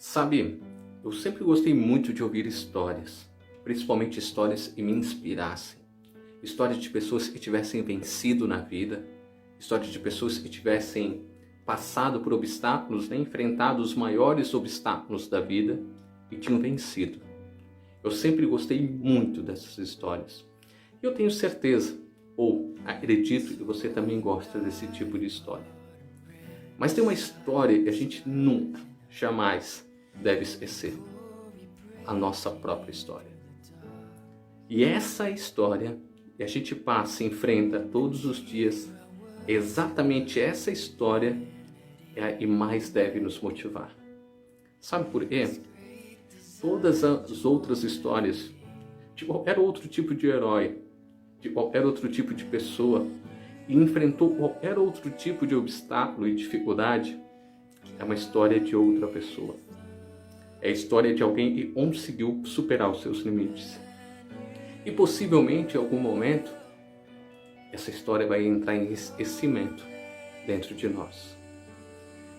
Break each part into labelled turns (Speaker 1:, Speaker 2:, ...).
Speaker 1: Sabe, eu sempre gostei muito de ouvir histórias, principalmente histórias que me inspirassem. Histórias de pessoas que tivessem vencido na vida, histórias de pessoas que tivessem passado por obstáculos, né, enfrentado os maiores obstáculos da vida e tinham vencido. Eu sempre gostei muito dessas histórias. E eu tenho certeza, ou acredito que você também gosta desse tipo de história. Mas tem uma história que a gente nunca, jamais deve esquecer. A nossa própria história. E essa história que a gente passa e enfrenta todos os dias, exatamente essa história é a que mais deve nos motivar. Sabe por quê? Todas as outras histórias, de qualquer outro tipo de herói, de qualquer outro tipo de pessoa, e enfrentou qualquer outro tipo de obstáculo e dificuldade, é uma história de outra pessoa. É a história de alguém que conseguiu superar os seus limites. E possivelmente, em algum momento, essa história vai entrar em esquecimento dentro de nós.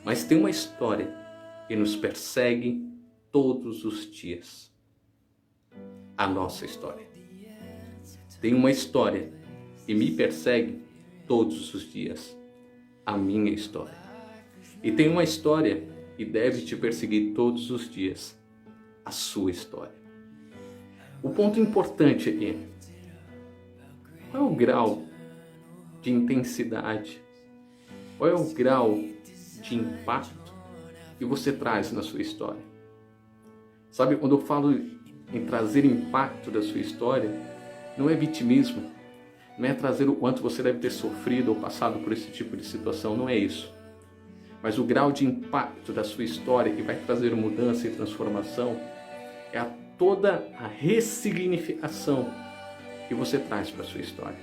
Speaker 1: Mas tem uma história que nos persegue todos os dias. A nossa história. Tem uma história que me persegue todos os dias. A minha história. E tem uma história que deve te perseguir todos os dias. A sua história. O ponto importante aqui. Qual é o grau de intensidade? Qual é o grau de impacto que você traz na sua história? Sabe, quando eu falo em trazer impacto da sua história, não é vitimismo, não é trazer o quanto você deve ter sofrido ou passado por esse tipo de situação, não é isso. Mas o grau de impacto da sua história que vai trazer mudança e transformação é toda a ressignificação que você traz para a sua história.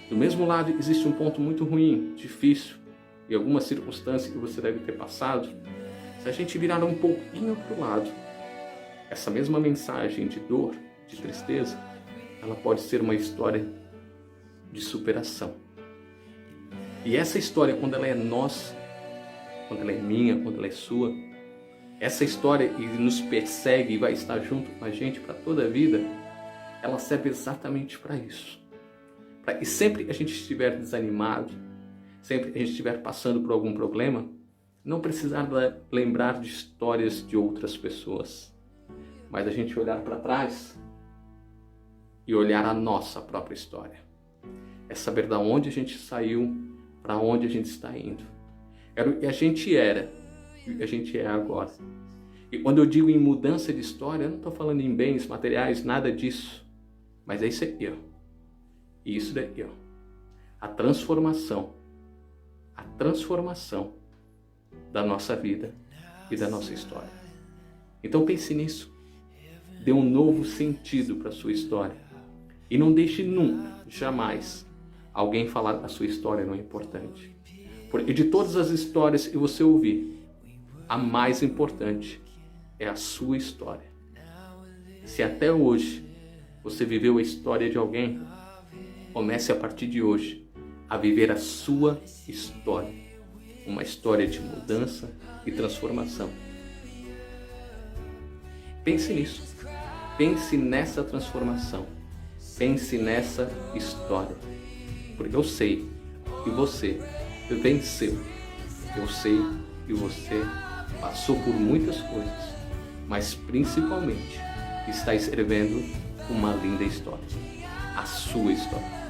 Speaker 1: Do mesmo lado, existe um ponto muito ruim, difícil, e alguma circunstância que você deve ter passado. Se a gente virar um pouquinho para o lado, essa mesma mensagem de dor, de tristeza, ela pode ser uma história de superação. E essa história, quando ela é nossa, quando ela é minha, quando ela é sua, essa história que nos persegue e vai estar junto com a gente para toda a vida, ela serve exatamente para isso. Para que sempre que a gente estiver desanimado, sempre que a gente estiver passando por algum problema, não precisar lembrar de histórias de outras pessoas, mas a gente olhar para trás e olhar a nossa própria história. É saber de onde a gente saiu, para onde a gente está indo. Era o que a gente era e o que a gente é agora. E quando eu digo em mudança de história, eu não estou falando em bens materiais, nada disso. Mas é isso aqui, ó. E isso daqui, ó. A transformação da nossa vida e da nossa história. Então pense nisso. Dê um novo sentido para a sua história. E não deixe nunca, jamais, alguém falar que a sua história não é importante. Porque de todas as histórias que você ouvir, a mais importante é a sua história. Se até hoje você viveu a história de alguém, comece a partir de hoje a viver a sua história. Uma história de mudança e transformação. Pense nisso. Pense nessa transformação. Pense nessa história. Porque eu sei que você venceu. Eu sei que você passou por muitas coisas, mas principalmente está escrevendo uma linda história. A sua história.